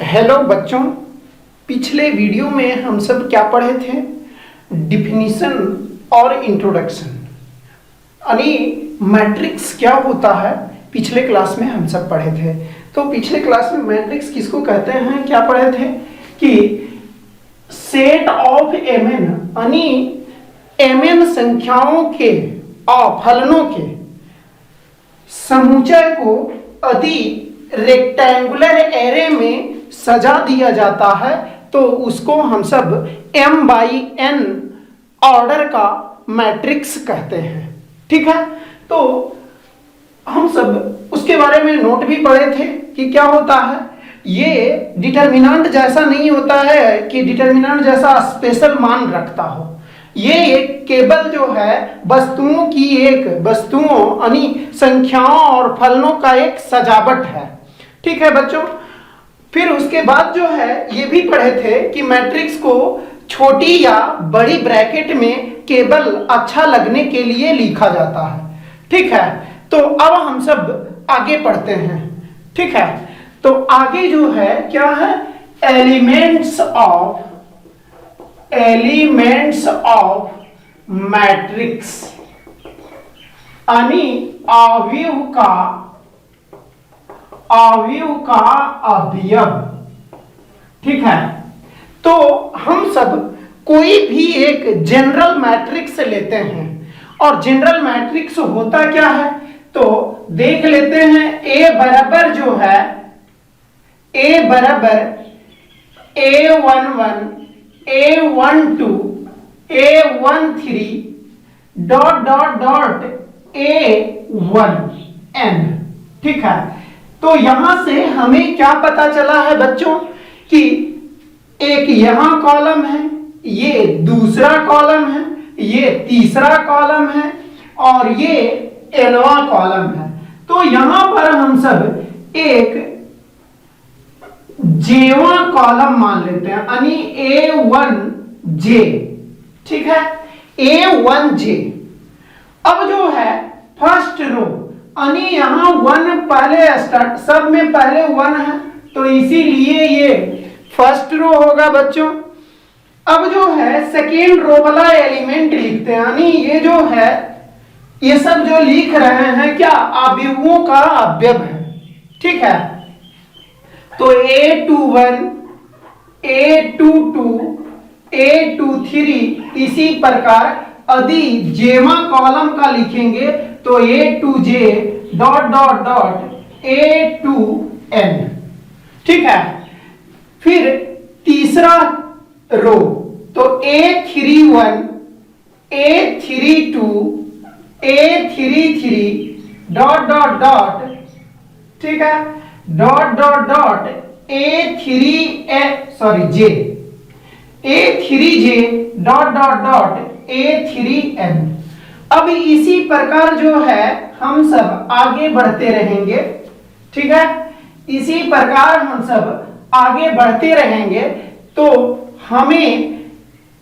Hello बच्चों, पिछले video में हम सब क्या पढ़े थे? डिफिनीशन और इंट्रोडक्शन, यानी मैट्रिक्स क्या होता है पिछले क्लास में हम सब पढ़े थे। तो पिछले क्लास में मैट्रिक्स किसको कहते हैं क्या पढ़े थे कि सेट ऑफ एमएन, यानी एमएन संख्याओं के फलनों के समुच्चय को यदि रेक्टेंगुलर एरे में सजा दिया जाता है तो उसको हम सब m/n ऑर्डर का मैट्रिक्स कहते हैं। ठीक है, तो हम सब उसके बारे में नोट भी पढ़े थे कि क्या होता है। ये डिटर्मिनेंट जैसा नहीं होता है कि डिटर्मिनेंट जैसा स्पेशल मान रखता हो। ये एक केवल जो है वस्तुओं की एक वस्तुओं यानी संख्याओं और फलनों का एक सजावट है। ठीक है बच्चों, फिर उसके बाद जो है ये भी पढ़े थे कि मैट्रिक्स को छोटी या बड़ी ब्रैकेट में केवल अच्छा लगने के लिए लिखा जाता है। ठीक है, तो अब हम सब आगे पढ़ते हैं। ठीक है, तो आगे जो है क्या है, एलिमेंट्स ऑफ मैट्रिक्स, यानी अवयव का अवयव। ठीक है, तो हम सब कोई भी एक जनरल मैट्रिक्स लेते हैं और जनरल मैट्रिक्स होता क्या है तो देख लेते हैं। A बराबर जो है A बराबर A11 A12 A13 dot dot dot A1n। ठीक है, तो यहां से हमें क्या पता चला है बच्चों कि एक यहां कॉलम है, ये दूसरा कॉलम है, ये तीसरा कॉलम है और ये nवां कॉलम है। तो यहां पर हम सब एक जेवा कॉलम मान लेते हैं, यानी A1j। ठीक है, A1j। अब जो है फर्स्ट रो, यानी यहां 1 पहले स्टार्ट, सब में पहले 1 है तो इसीलिए ये फर्स्ट रो होगा बच्चों। अब जो है सेकेंड रो वाला एलिमेंट लिखते हैं, यानी ये जो है ये सब जो लिख रहे हैं क्या अवयवों का अवयव है। ठीक है, तो A21 A22 A23 इसी प्रकार यदि जेमा कॉलम का लिखेंगे तो A2j dot dot dot A2n। ठीक है, फिर तीसरा रो तो A31 A32 A33 dot dot dot, ठीक है, dot dot dot A3j dot dot dot A3n। अब इसी प्रकार जो है हम सब आगे बढ़ते रहेंगे। ठीक है, इसी प्रकार हम सब आगे बढ़ते रहेंगे तो हमें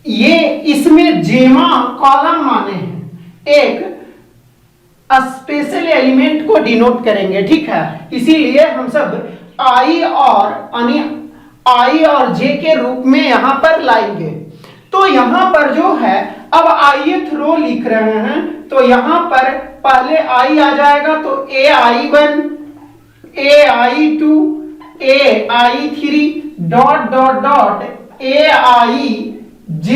ये इसमें जेमा कॉलम माने हैं, एक स्पेशल एलिमेंट को डिनोट करेंगे। ठीक है, इसीलिए हम सब आई और जे के रूप में यहां पर लाएंगे। तो यहां पर जो है अब ith रो लिख रहे हैं तो यहां पर पहले आई आ जाएगा तो AI1 AI2 AI3 dot dot dot AIJ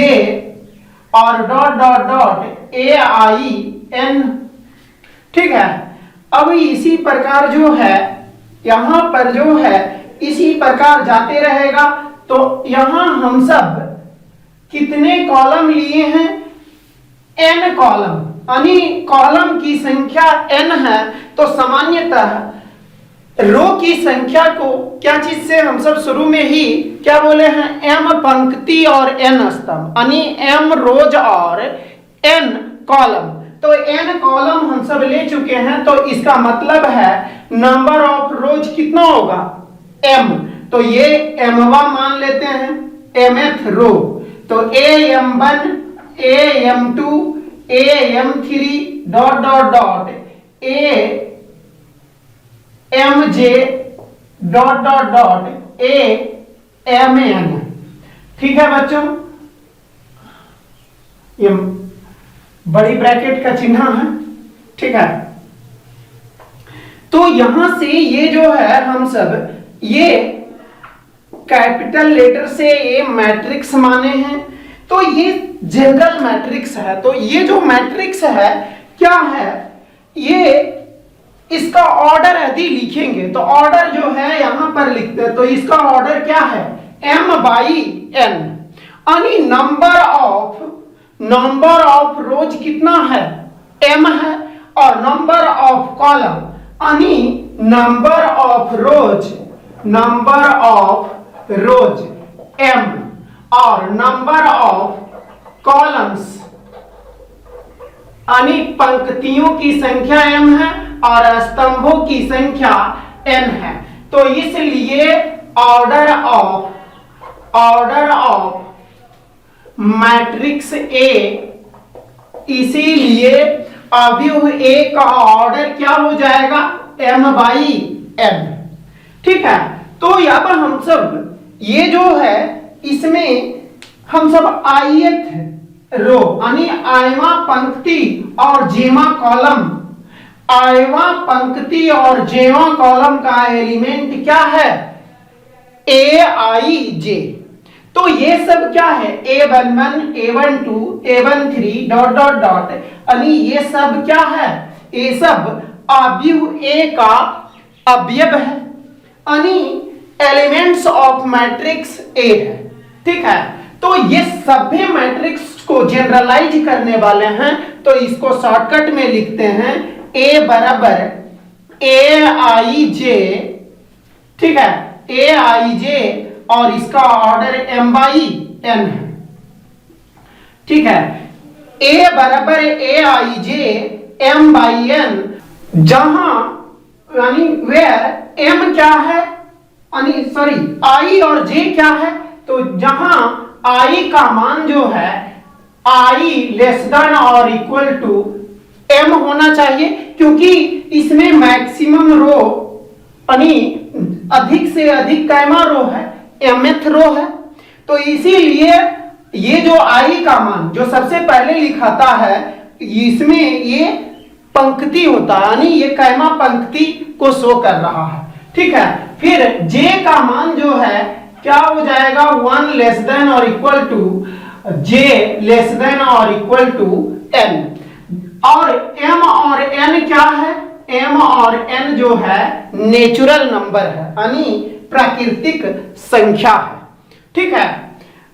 और डॉट डॉट डॉट AIN। ठीक है, अब इसी प्रकार जो है यहां पर जो है इसी प्रकार जाते रहेगा। तो यहां हम सब कितने कॉलम लिए हैं, n कॉलम, यानी कॉलम की संख्या n है तो सामान्यतः रो की संख्या को क्या चीज से हम सब शुरू में ही क्या बोले हैं, m पंक्ति और n स्तंभ, यानी m रोज और n कॉलम। तो n कॉलम हम सब ले चुके हैं तो इसका मतलब है नंबर ऑफ रोज कितना होगा m, तो ये mवा मान लेते हैं, mth रो। तो AM1 AM2 AM3 dot dot dot AMJ dot dot dot AMN। ठीक है बच्चों, ये बड़ी ब्रैकेट का चिन्ह है। ठीक है, तो यहां से ये जो है हम सब ये कैपिटल लेटर से ये मैट्रिक्स माने हैं, तो ये जनरल मैट्रिक्स है। तो ये जो मैट्रिक्स है क्या है, ये इसका ऑर्डर यदि लिखेंगे तो ऑर्डर जो है यहां पर लिखते हैं, तो इसका ऑर्डर क्या है, M/N। यानी नंबर ऑफ रोज कितना है, M है, और नंबर ऑफ कॉलम यानी नंबर ऑफ रोज M, और नंबर ऑफ कॉलम्स यानी पंक्तियों की संख्या M है और स्तंभों की संख्या N है। तो इसलिए ऑर्डर ऑफ मैट्रिक्स A, इसीलिए अवयव A का ऑर्डर क्या हो जाएगा, M/N। ठीक है, तो अब हम सब ये जो है इसमें हम सब ith रो यानी आयवा पंक्ति और जेमा कॉलम, आयवा पंक्ति और जेमा कॉलम का एलिमेंट क्या है, Aij। तो ये सब क्या है, A11, A12, A13 dot dot dot, यानी ये सब क्या है, ये सब अवयव A का अवयव है, यानी एलिमेंट्स ऑफ मैट्रिक्स A है। ठीक है, तो ये सभी मैट्रिक्स को जनरलाइज करने वाले हैं, तो इसको शॉर्टकट में लिखते हैं A बराबर Aij। ठीक है, Aij और इसका ऑर्डर M/N है। ठीक है, A बराबर Aij M/N, जहां यानी वेयर M क्या है, यानी सॉरी I और J क्या है, तो जहां I का मान जो है I लेस देन और इक्वल टू M होना चाहिए, क्योंकि इसमें मैक्सिमम रो यानी अधिक से अधिक कैमा रो है, mth रो है। तो इसीलिए ये जो I का मान जो सबसे पहले लिखाता है, इसमें ये पंक्ति होता है, यानी ये कैमा पंक्ति को शो कर रहा है। ठीक है, फिर J का मान जो है क्या हो जाएगा, 1 लेस देन और equal to J less than और इक्वल टू N। और M और N क्या है, M और N जो है नेचुरल नंबर है, यानी प्राकृतिक संख्या है। ठीक है,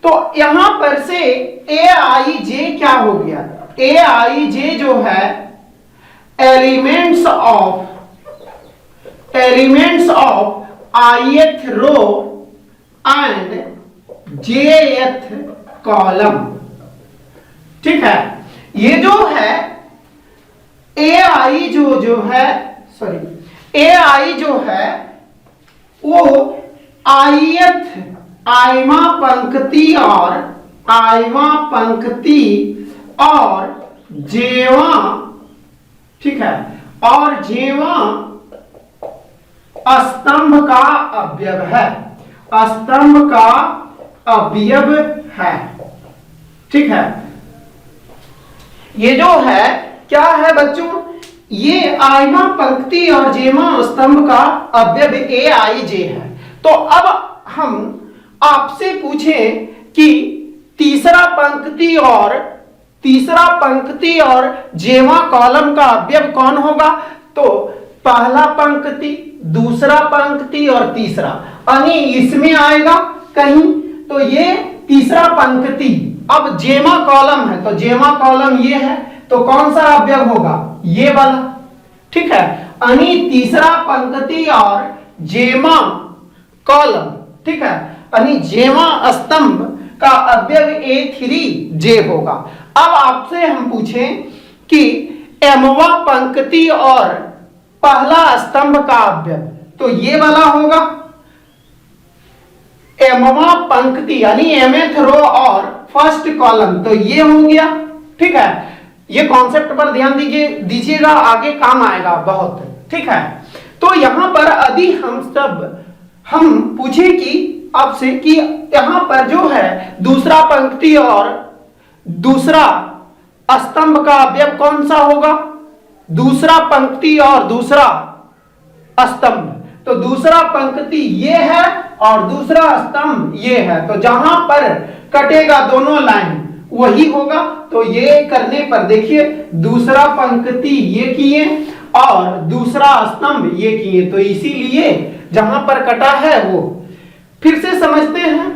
तो यहां पर से Aij क्या हो गया, Aij जो है elements of ith row and jth column. ठीक है, ये जो है Ai जो है सॉरी Ai जो है वो आयवा पंक्ति और जेवा, ठीक है, और जेवा स्तंभ का अवयव है, स्तंभ का अवयव है। ठीक है, ये जो है क्या है बच्चों, ये आयवा पंक्ति और जेमा स्तंभ का अवयव Aij है। तो अब हम आपसे पूछें कि तीसरा पंक्ति और जेमा कॉलम का अवयव कौन होगा, तो पहला पंक्ति, दूसरा पंक्ति और तीसरा, यानी इसमें आएगा कहीं, तो ये तीसरा पंक्ति। अब जेमा कॉलम है, तो जेमा कॉलम ये है, तो कौन सा अवयव होगा, ये वाला। ठीक है, यानी तीसरा पंक्ति और जेमा कॉलम, ठीक है, यानी जेमा स्तंभ का अवयव A3J होगा। अब आपसे हम पूछें कि एमवा पंक्ति और पहला स्तंभ का अवयव, तो ये वाला होगा एमवा पंक्ति यानी mth रो और फर्स्ट कॉलम, तो ये हो गया। ठीक है, ये कॉन्सेप्ट पर ध्यान दीजिएगा, आगे काम आएगा बहुत। ठीक है, तो यहां पर यदि हम पूछे कि आपसे कि यहां पर जो है दूसरा पंक्ति और दूसरा स्तंभ का अवयव कौन सा होगा? दूसरा पंक्ति और दूसरा स्तंभ, तो दूसरा पंक्ति ये है और दूसरा स्तंभ ये है, तो जहां पर कटेगा दोनों लाइन वही होगा। तो ये करने पर देखिए दूसरा पंक्ति ये किए और दूसरा स्तंभ ये किए, तो इसीलिए जहां पर कटा है वो। फिर से समझते हैं,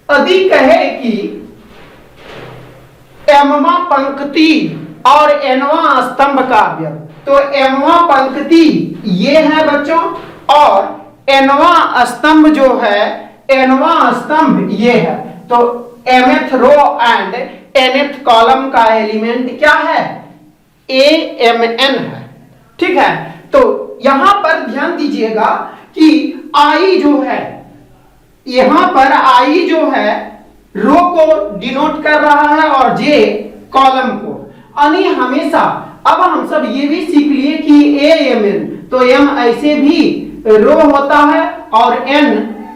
यदि कहे कि एमवा पंक्ति और एनवा स्तंभ का अवयव, तो एमवा पंक्ति ये है बच्चों और एनवा स्तंभ जो है, एनवा स्तंभ ये है। तो mth row and nth column का एलिमेंट क्या है? AMN है, ठीक है। तो यहां पर ध्यान दीजिएगा कि I जो है, यहां पर I जो है रो को डिनोट कर रहा है और J कॉलम को। यानी हमेशा अब हम सब ये भी सीख लिए कि AMN, तो M ऐसे भी रो होता है और N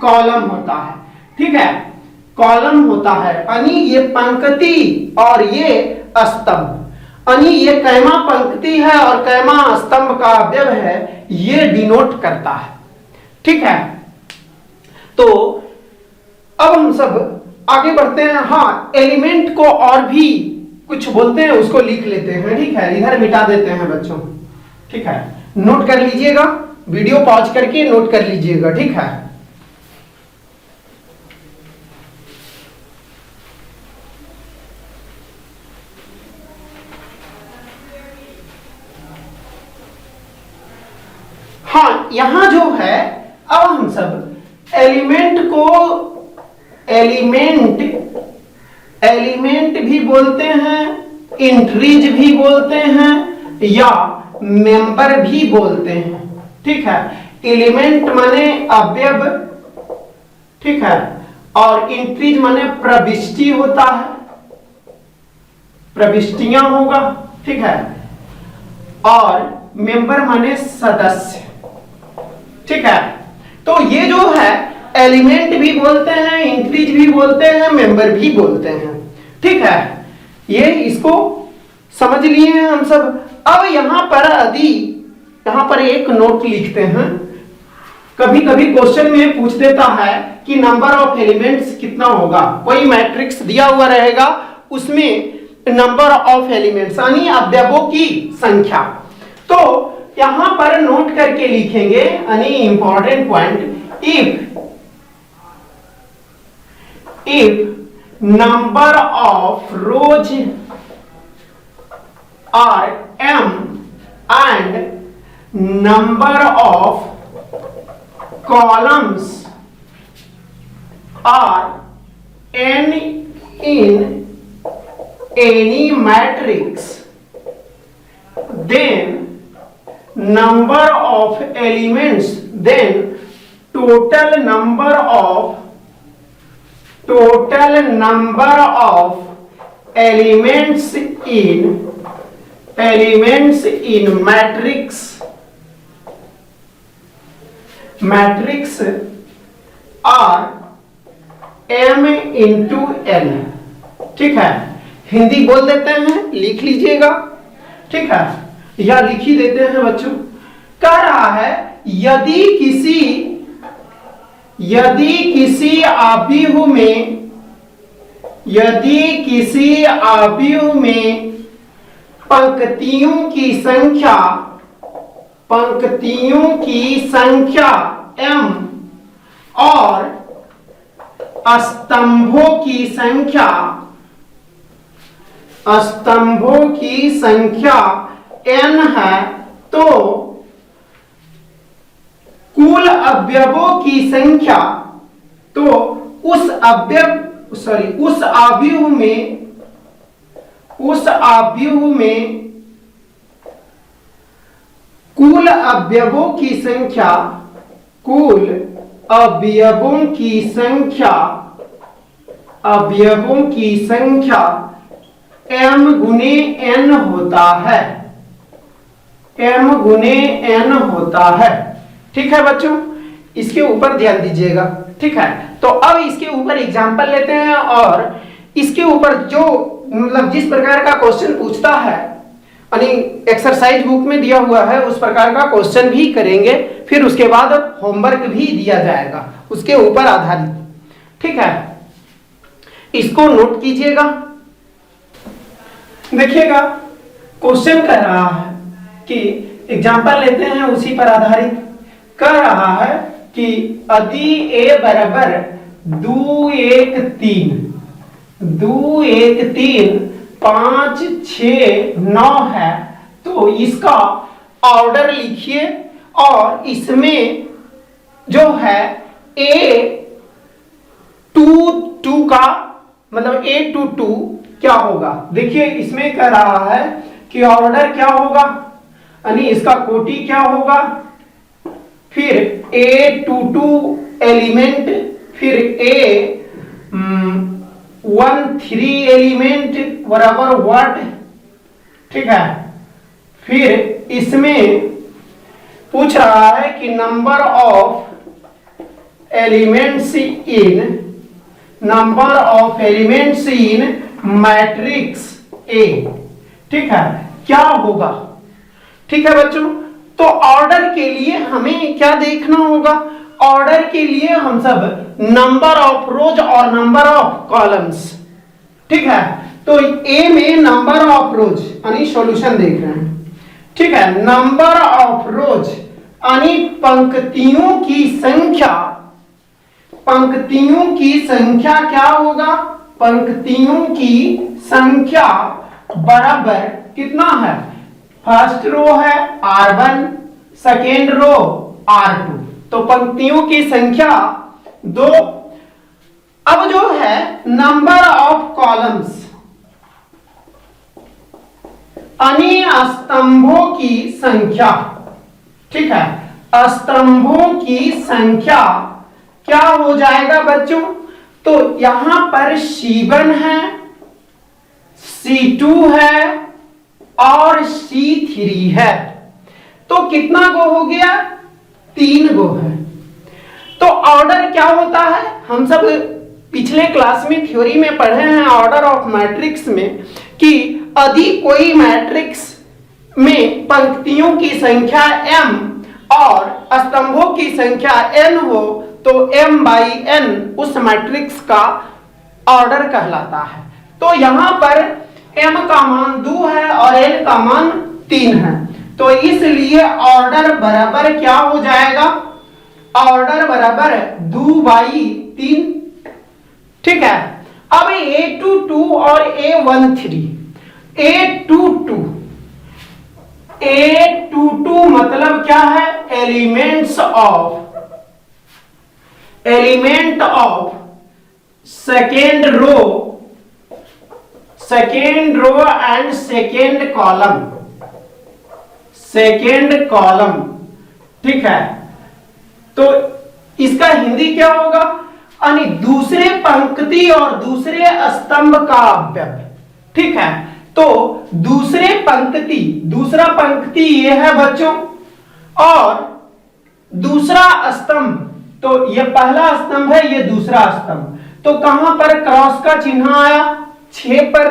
कॉलम होता है, ठीक है, कॉलम होता है। यानी ये पंक्ति और ये स्तंभ, यानी ये कैमा पंक्ति है और कैमा स्तंभ का अवयव है, ये डिनोट करता है, ठीक है। तो अब हम सब आगे बढ़ते हैं। हाँ, एलिमेंट को और भी कुछ बोलते हैं, उसको लिख लेते हैं, ठीक है, इधर मिटा देते हैं बच्चों, ठीक है। नोट कर लीजिएगा, वीडियो पॉज करके नोट कर लीजिएगा, ठीक है। हाँ, यहां जो है अब हम सब एलिमेंट को एलिमेंट भी बोलते हैं, इंट्रीज भी बोलते हैं या मेंबर भी बोलते हैं, ठीक है। एलिमेंट माने अवयव, ठीक है, और इंट्रीज माने प्रविष्टि होता है, प्रविष्टियां होगा, ठीक है, और मेंबर माने सदस्य, ठीक है। तो ये जो है एलिमेंट भी बोलते हैं, इंक्रीज भी बोलते हैं, मेंबर भी बोलते हैं, ठीक है। ये इसको समझ लिए हैं हम सब। अब यहां पर यदि यहां पर एक नोट लिखते हैं, कभी कभी क्वेश्चन में पूछ देता है कि नंबर ऑफ एलिमेंट्स कितना होगा, कोई मैट्रिक्स दिया हुआ रहेगा उसमें नंबर ऑफ एलिमेंट्स यानी अवयवों की संख्या, तो यहां पर नोट करके लिखेंगे यानी important point, if number of rows are m and number of columns are n in any matrix, then number of elements, then total number of elements in matrix are m into n, ठीक है। हिंदी बोल देते हैं, लिख लीजिएगा, ठीक है, या लिख ही देते हैं बच्चों। कह रहा है यदि किसी आव्यूह में पंक्तियों की संख्या m और स्तंभों की संख्या n है, तो कुल अवयवों की संख्या, तो उस आव्यूह में कुल अवयवों की संख्या m गुने n होता है, ठीक है बच्चों। इसके ऊपर ध्यान दीजिएगा, ठीक है। तो अब इसके ऊपर एग्जांपल लेते हैं और इसके ऊपर जो मतलब जिस प्रकार का क्वेश्चन पूछता है यानी एक्सरसाइज बुक में दिया हुआ है उस प्रकार का क्वेश्चन भी करेंगे, फिर उसके बाद होमवर्क भी दिया जाएगा उसके ऊपर आधारित, ठीक है। इसको नोट कीजिएगा। देखिएगा क्वेश्चन कर रहा है कि एग्जांपल लेते हैं उसी पर आधारित, कर रहा है कि यदि a बराबर 2 1 3 2 1 3 5 6 9 है तो इसका ऑर्डर लिखिए और इसमें जो है A2 का मतलब A22 क्या होगा। देखिए इसमें कह रहा है कि ऑर्डर क्या होगा यानी इसका कोटि क्या होगा, फिर A22 एलिमेंट, फिर A13 एलिमेंट बराबर व्हाट, ठीक है। फिर इसमें पूछ रहा है कि number of elements in matrix A, ठीक है, क्या होगा, ठीक है बच्चों। तो ऑर्डर के लिए हमें क्या देखना होगा, ऑर्डर के लिए हम सब नंबर ऑफ रोज और नंबर ऑफ कॉलम्स, ठीक है। तो ए में नंबर ऑफ रोज यानी सॉल्यूशन देख रहे हैं, ठीक है। नंबर ऑफ रोज यानी पंक्तियों की संख्या, पंक्तियों की संख्या क्या होगा, पंक्तियों की संख्या बराबर कितना है, फर्स्ट रो है R1, सेकेंड रो R2, तो पंक्तियों की संख्या 2। अब जो है नंबर ऑफ कॉलम्स यानी स्तंभों की संख्या, ठीक है, स्तंभों की संख्या क्या हो जाएगा बच्चों, तो यहां पर C1 है, C2 है और C3 है, तो कितना गो हो गया, 3 गो है। तो ऑर्डर क्या होता है, हम सब पिछले क्लास में थ्योरी में पढ़े हैं ऑर्डर ऑफ मैट्रिक्स में कि यदि कोई मैट्रिक्स में पंक्तियों की संख्या m और स्तंभों की संख्या n हो तो m/n उस मैट्रिक्स का ऑर्डर कहलाता है। तो यहां पर m का मान 2 है और n का मान 3 है, तो इसलिए ऑर्डर बराबर क्या हो जाएगा, ऑर्डर बराबर 2/3, ठीक है। अब A22 और A22 मतलब क्या है, element of second row and second column, ठीक है। तो इसका हिंदी क्या होगा, यानी दूसरे पंक्ति और दूसरे स्तंभ का अवयव, ठीक है। तो दूसरा पंक्ति ये है बच्चों और दूसरा स्तंभ, तो ये पहला स्तंभ है, ये दूसरा स्तंभ, तो कहां पर क्रॉस का चिन्ह आया, 6 पर,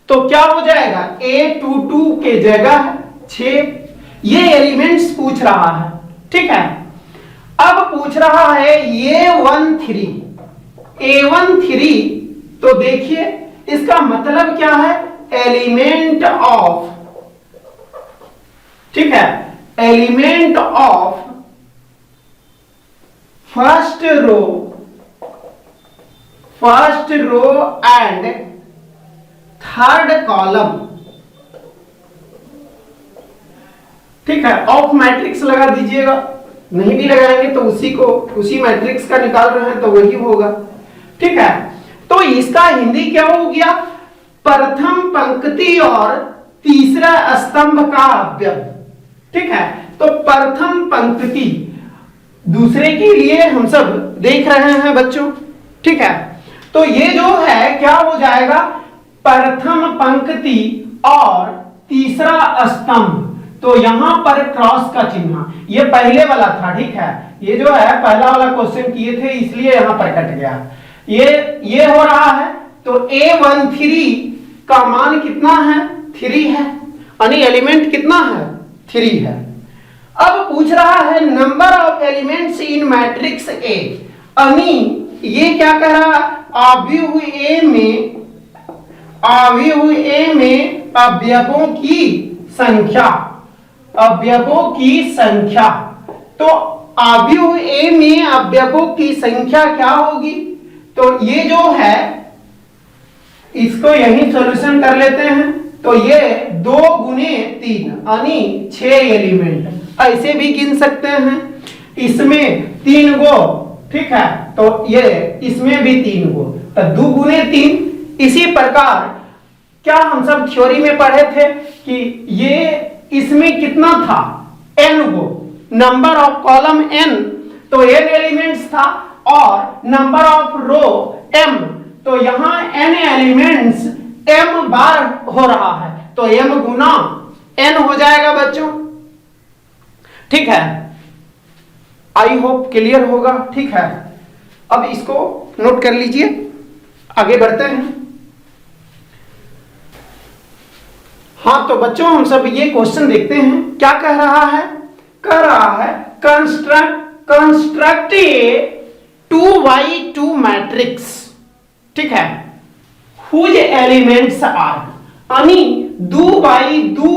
तो क्या हो जाएगा A22 के जगह 6। ये एलिमेंट्स पूछ रहा है, ठीक है। अब पूछ रहा है A13, तो देखिए इसका मतलब क्या है, एलिमेंट ऑफ, ठीक है, element of first row and third column, ठीक है। ऑफ मैट्रिक्स लगा दीजिएगा, नहीं भी लगाएंगे तो उसी मैट्रिक्स का निकाल रहे हैं तो वही होगा, ठीक है। तो इसका हिंदी क्या हो गया, प्रथम पंक्ति और तीसरा स्तंभ का अवयव, ठीक है। तो प्रथम पंक्ति दूसरे के लिए हम सब देख रहे हैं बच्चों, ठीक है। तो ये जो है क्या हो जाएगा, प्रथम पंक्ति और तीसरा स्तंभ, तो यहां पर क्रॉस का चिन्ह, ये पहले वाला था, ठीक है, ये जो है पहला वाला क्वेश्चन किए थे इसलिए यहां पर कट गया। ये हो रहा है तो A13 का मान कितना है 3 है, यानी एलिमेंट कितना है 3 है। अब पूछ रहा है number of elements in matrix A, यानी ये क्या कह रहा है अवयव ए में अवयवों की संख्या, अवयवों की संख्या। तो अवयव ए में अवयवों की संख्या क्या होगी, तो ये जो है इसको यही सॉल्यूशन कर लेते हैं। तो ये 2 गुने 3 यानी 6 एलिमेंट ऐसे भी गिन सकते हैं। इसमें 3 गो, ठीक है, तो ये इसमें भी 3 गो, तो 2 गुने 3। इसी प्रकार क्या हम सब थ्योरी में पढ़े थे कि ये इसमें कितना था n go, number of column n तो n एलिमेंट्स था और नंबर ऑफ रो m, तो यहां n एलिमेंट्स m बार हो रहा है तो m गुना n हो जाएगा बच्चों, ठीक है। आई होप क्लियर होगा, ठीक है। अब इसको नोट कर लीजिए, आगे बढ़ते हैं। हाँ तो बच्चों हम सब ये क्वेश्चन देखते हैं क्या कह रहा है। कह रहा है कंस्ट्रक्ट ए 2x2 मैट्रिक्स, ठीक है, हुज एलिमेंट्स आर, यानी 2x2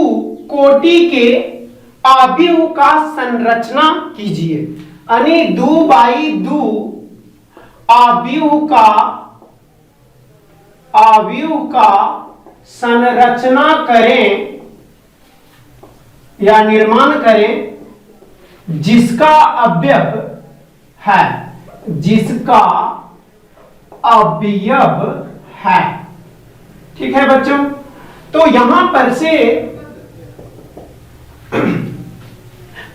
कोटि के अवयव का संरचना कीजिए, यानी 2x2 अवयव का संरचना करें या निर्माण करें जिसका अवयव है, जिसका अवयव है, ठीक है बच्चों। तो यहां पर से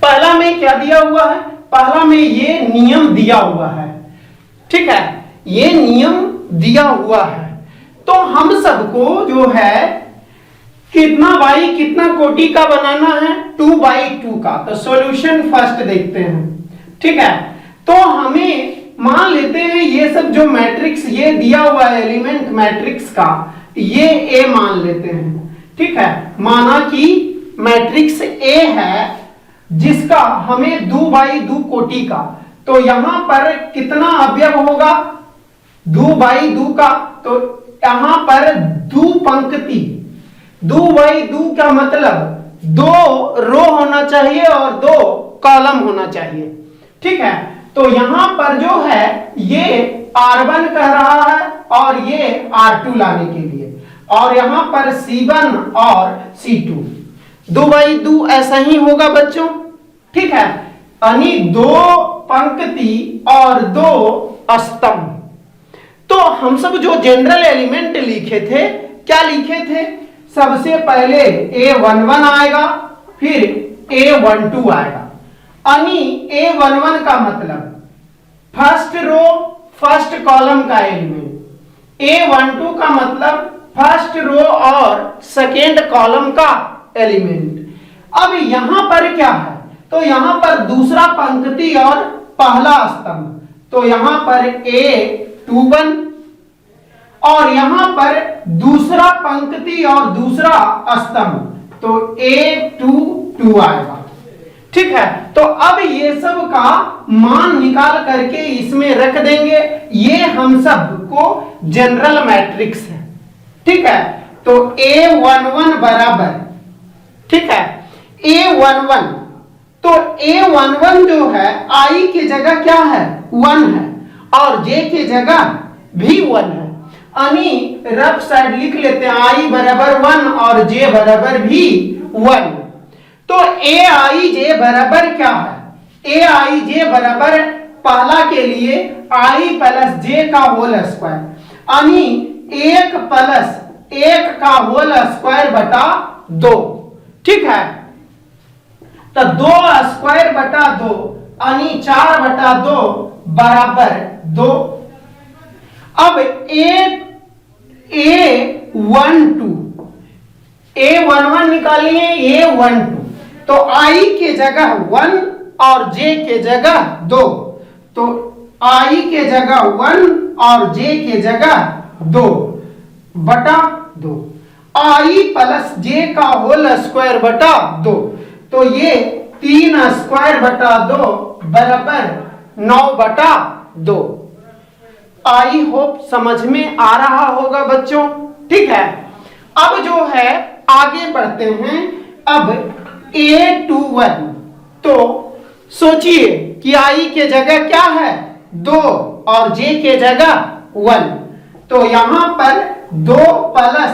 पहला में क्या दिया हुआ है, पहला में ये नियम दिया हुआ है, ठीक है, ये नियम दिया हुआ है। तो हम सबको जो है कितना बाई कितना कोटि का बनाना है 2x2 का। तो सॉल्यूशन फर्स्ट देखते हैं, ठीक है। तो हमें मान लेते हैं ये सब जो मैट्रिक्स ये दिया हुआ है एलिमेंट मैट्रिक्स का, ये A मान लेते हैं, ठीक है। माना कि मैट्रिक्स A है जिसका हमें 2x2 कोटि का, तो यहां पर कितना अवयव होगा 2x2 का, तो यहां पर 2 पंक्ति, 2x2 का मतलब 2 रो होना चाहिए और 2 कॉलम होना चाहिए, ठीक है। तो यहां पर जो है ये R1 कह रहा है और ये R2 लाने के लिए, और यहां पर C1 और C2, 2x2 ऐसा ही होगा बच्चों, ठीक है, यानी 2 पंक्ति और 2 स्तंभ। तो हम सब जो जनरल एलिमेंट लिखे थे क्या लिखे थे, सबसे पहले A11 आएगा फिर A12 आएगा, यानी A11 का मतलब फर्स्ट रो फर्स्ट कॉलम का एलिमेंट, A12 का मतलब फर्स्ट रो और सेकेंड कॉलम का एलिमेंट। अब यहां पर क्या है, तो यहां पर दूसरा पंक्ति और पहला स्तंभ, तो यहां पर A21 और यहां पर दूसरा पंक्ति और दूसरा स्तंभ, तो A22 आएगा, ठीक है। तो अब ये सब का मान निकाल करके इसमें रख देंगे, ये हम सब को जनरल मैट्रिक्स है, ठीक है। तो A11 बराबर, ठीक है, A11, तो A11 जो है I की जगह क्या है 1 है और J की जगह भी 1 है, यानी रफ साइड लिख लेते हैं I बराबर 1 और J बराबर भी 1। तो Aij बराबर क्या है, Aij बराबर पहला के लिए I प्लस J का होल स्क्वायर, यानी 1 प्लस 1 का होल स्क्वायर बटा 2, ठीक है। तो 2 स्क्वायर बटा 2 यानी 4 बटा 2 बराबर 2। अब A11 निकालिए, A12, तो I की जगह 1 और जे के जगह 2, तो आई के जगह 1 और जे के जगह 2 बटा 2, आई प्लस जे का होल स्क्वायर बटा 2, तो ये 3 स्क्वायर बटा 2 बराबर 9 बटा 2। आई होप समझ में आ रहा होगा बच्चों, ठीक है। अब जो है आगे बढ़ते हैं। अब A21, तो सोचिए कि आई के जगह क्या है 2 और जे के जगह 1, तो यहां पर 2 प्लस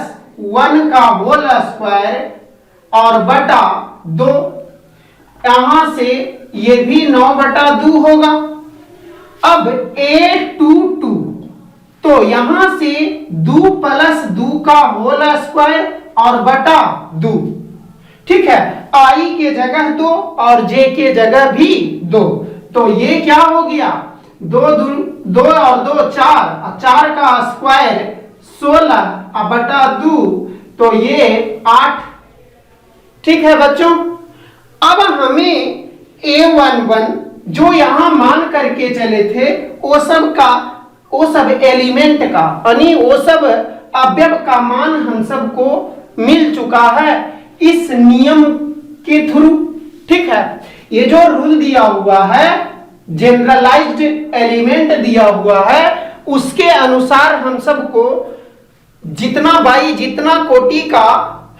1 का होल स्क्वायर और बटा 2, यहां से ये भी 9 बटा 2 होगा। अब A22, तो यहां से 2 प्लस 2 का होल स्क्वायर और बटा 2, ठीक है। आई के जगह 2 और जे के जगह भी 2, तो ये क्या हो गया 2 और 2 4, 4 का स्क्वायर 16 बटा 2, तो ये 8, ठीक है बच्चों। अब हमें A11 जो यहां मान करके चले थे वो सब एलिमेंट का यानी वो सब अवयव का मान हम सबको मिल चुका है इस नियम के थ्रू, ठीक है। ये जो रूल दिया हुआ है, जनरलाइज्ड एलिमेंट दिया हुआ है, उसके अनुसार हम सबको जितना कोटि का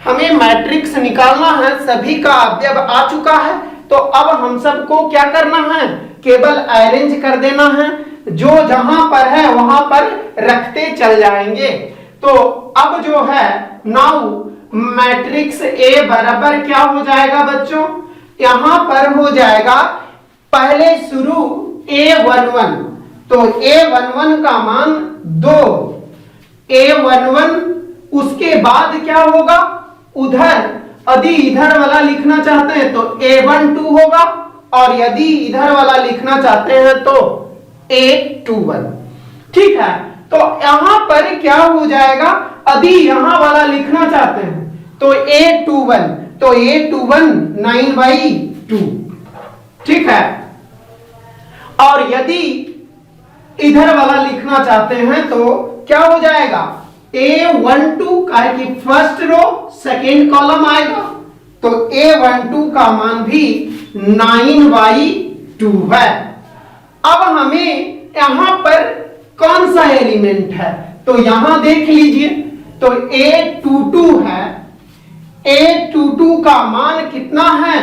हमें मैट्रिक्स निकालना है सभी का अवयव आ चुका है। तो अब हम सबको क्या करना है, केवल अरेंज कर देना है, जो जहां पर है वहां पर रखते चल जाएंगे। तो अब जो है नाउ मैट्रिक्स ए बराबर क्या हो जाएगा बच्चों, यहां पर हो जाएगा पहले शुरू A11, तो A11 का मान 2, A11 उसके बाद क्या होगा उधर, यदि इधर वाला लिखना चाहते हैं तो A12 होगा और यदि इधर वाला लिखना चाहते हैं तो A21, ठीक है। तो यहां पर क्या हो जाएगा, यदि यहां वाला लिखना चाहते हैं तो A21, तो A21 9/2, ठीक है। और यदि इधर वाला लिखना चाहते हैं तो क्या हो जाएगा A12 का कि फर्स्ट रो सेकेंड कॉलम आएगा, तो A12 का मान भी 9/2 है। अब हमें यहां पर कौन सा एलिमेंट है, तो यहां देख लीजिए, तो A22 है, A22 का मान कितना है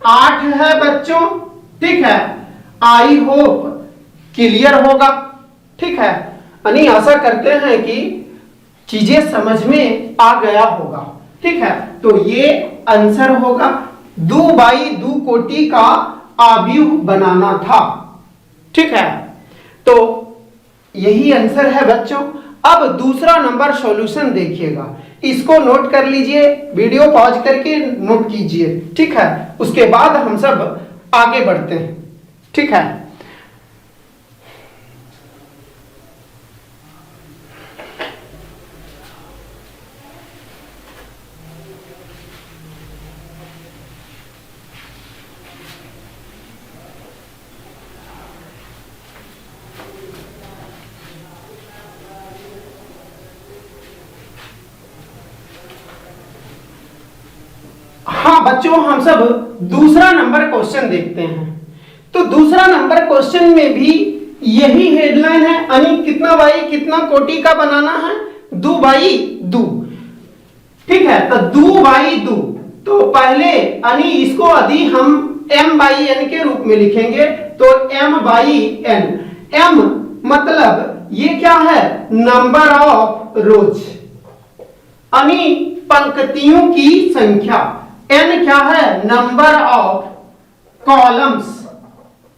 8 है बच्चों, ठीक है। आई होप क्लियर होगा, ठीक है। यानी आशा करते हैं कि चीजें समझ में आ गया होगा, ठीक है। तो ये आंसर होगा 2/2 कोटि का आव्यूह बनाना था, ठीक है। तो यही आंसर है बच्चों। अब दूसरा नंबर सॉल्यूशन देखिएगा, इसको नोट कर लीजिए, वीडियो पॉज करके नोट कीजिए, ठीक है। उसके बाद हम सब आगे बढ़ते हैं, ठीक है। हाँ बच्चों, हम सब दूसरा नंबर क्वेश्चन देखते हैं। तो दूसरा नंबर क्वेश्चन में भी यही हेडलाइन है, यानी कितना बाई कितना कोटि का बनाना है 2/2, ठीक है। तो 2/2, तो पहले यानी इसको यदि हम m/n के रूप में लिखेंगे तो m/n, m मतलब ये क्या है नंबर ऑफ रोज, यानी पंक्तियों की संख्या, n क्या है नंबर ऑफ कॉलम्स,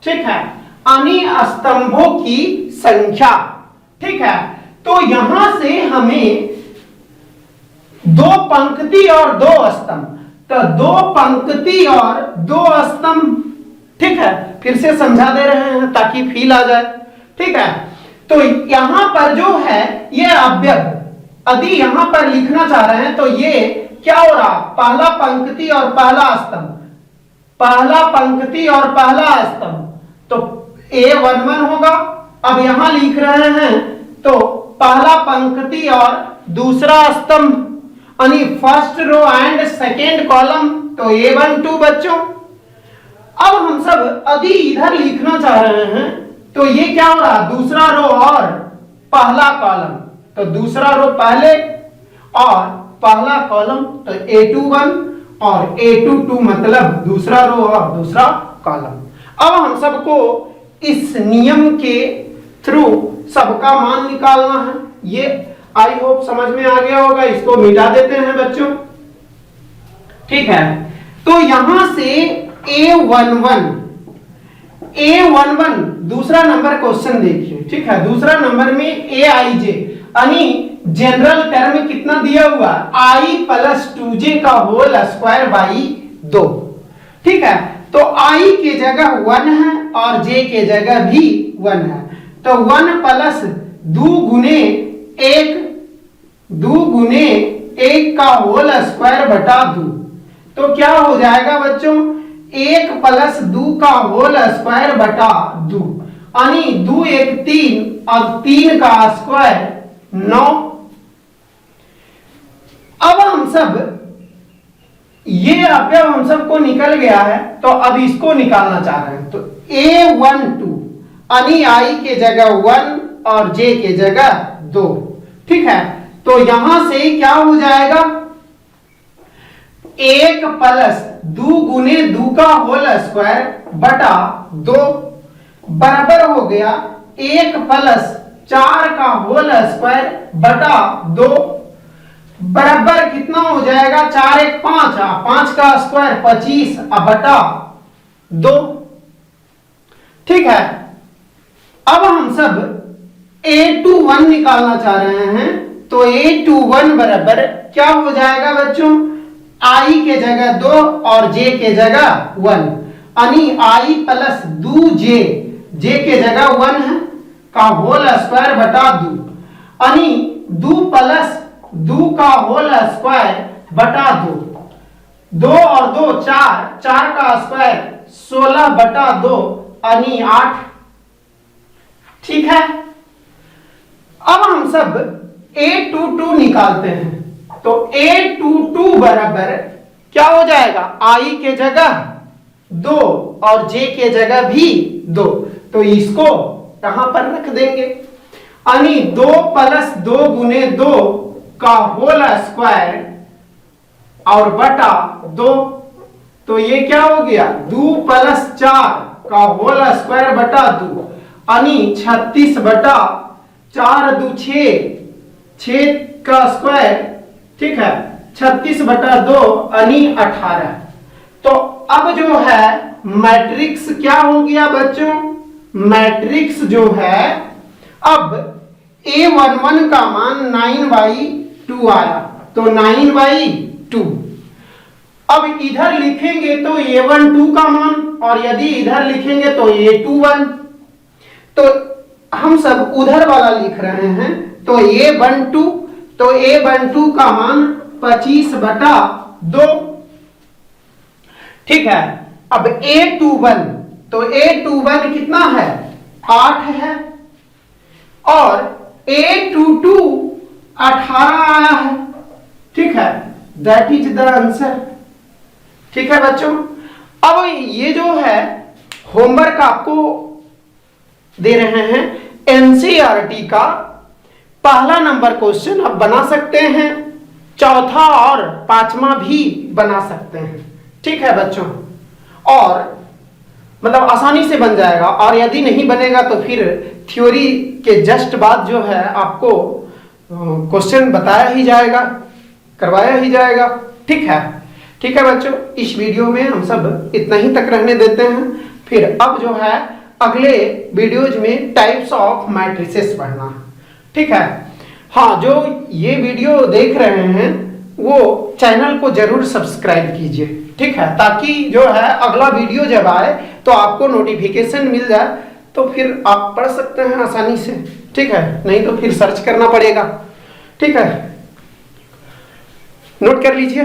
ठीक है, यानी स्तंभों की संख्या, ठीक है। तो यहां से हमें 2 पंक्ति और 2 स्तंभ, तो 2 पंक्ति और 2 स्तंभ, ठीक है। फिर से समझा दे रहे हैं ताकि फील आ जाए, ठीक है। तो यहां पर जो है ये अवयव यदि यहां पर लिखना चाह रहे हैं तो ये क्या हो रहा, पहला पंक्ति और पहला स्तंभ, पहला पंक्ति और पहला स्तंभ, तो A11 होगा। अब यहां लिख रहे हैं तो पहला पंक्ति और दूसरा स्तंभ, यानी first row and second column, तो A12 बच्चों। अब हम सब यदि इधर लिखना चाह रहे हैं तो ये क्या हो रहा, दूसरा रो और पहला कॉलम, तो दूसरा रो पहले और पहला कॉलम, तो A21 और A22 मतलब दूसरा रो और दूसरा कॉलम। अब हम सबको इस नियम के थ्रू सबका मान निकालना है। ये आई होप समझ में आ गया होगा। इसको मिटा देते हैं बच्चों, ठीक है। तो यहां से A11 दूसरा नंबर क्वेश्चन देखिए, ठीक है। दूसरा नंबर में AIJ यानी जनरल टर्म कितना दिया हुआ, I प्लस 2J का होल स्क्वायर बाई 2, ठीक है। तो I के जगह 1 है और J के जगह भी 1 है, तो 1 प्लस 2 गुने 1 का होल स्क्वायर बटा 2, तो क्या हो जाएगा बच्चों, 1 प्लस 2 का होल स्क्वायर बटा 2, यानी 2 1 3 और 3 का स्क्वायर 9। अब हम सब ये अवयव हम सबको निकल गया है, तो अब इसको निकालना चाह रहे हैं। तो A12 यानी I के जगह 1 और J के जगह 2, ठीक है। तो यहां से क्या हो जाएगा, 1 प्लस 2 गुने 2 का होल स्क्वायर बटा 2 बराबर हो गया 1 प्लस 4 का होल स्क्वायर बटा 2 बराबर कितना हो जाएगा, 4 1 5, 5 का स्क्वायर 25 बटा 2, ठीक है। अब हम सब A21 निकालना चाह रहे हैं, तो A21 बराबर क्या हो जाएगा बच्चों, I के जगह 2 और J के जगह 1, यानी I प्लस 2J, J के जगह 1 है का होल स्क्वायर बटा 2, यानी 2 प्लस 2 का होल स्क्वायर बटा 2, 2 और 2 4, 4 का स्क्वायर 16 बटा 2 यानी 8, ठीक है। अब हम सब A22 निकालते हैं, तो A22 बराबर क्या हो जाएगा, I के जगह 2 और J के जगह भी 2, तो इसको कहां पर रख देंगे, यानी 2 प्लस 2 गुने 2 का होल स्क्वायर और बटा 2, तो ये क्या हो गया, 2 प्लस 4 का होल स्क्वायर बटा 2, यानी 36 बटा 4 2 6 का स्क्वायर, ठीक है, 36 बटा 2 यानी 18। तो अब जो है मैट्रिक्स क्या हो गया बच्चों, मैट्रिक्स जो है अब A11 का मान 9/2 आया, तो 9/2। अब इधर लिखेंगे तो A12 का मान, और यदि इधर लिखेंगे तो A21, तो हम सब उधर वाला लिख रहे हैं, तो A12, तो A12 का मान 25 बटा 2, ठीक है। अब A21, तो A21 कितना है, 8 है, और A22 18 आया है, ठीक है, दैट इज द आंसर, ठीक है बच्चों। अब ये जो है होमवर्क आपको दे रहे हैं, एनसीईआरटी का पहला नंबर क्वेश्चन आप बना सकते हैं, चौथा और पांचवा भी बना सकते हैं, ठीक है बच्चों। और मतलब आसानी से बन जाएगा, और यदि नहीं बनेगा तो फिर थ्योरी के जस्ट बाद जो है आपको क्वेश्चन बताया ही जाएगा, करवाया ही जाएगा, ठीक है। ठीक है बच्चों, इस वीडियो में हम सब इतना ही तक रहने देते हैं, फिर अब जो है अगले वीडियोज में टाइप्स ऑफ मैट्रिसेस पढ़ना, ठीक है। हाँ, जो ये वीडियो देख रहे हैं वो चैनल को जरूर सब्सक्राइब कीजिए, ठीक है, ताकि जो है अगला वीडियो जब आए तो आपको नोटिफिकेशन मिल जाए, तो फिर आप पढ़ सकते हैं आसानी से, ठीक है। नहीं तो फिर सर्च करना पड़ेगा, ठीक है। नोट कर लीजिए।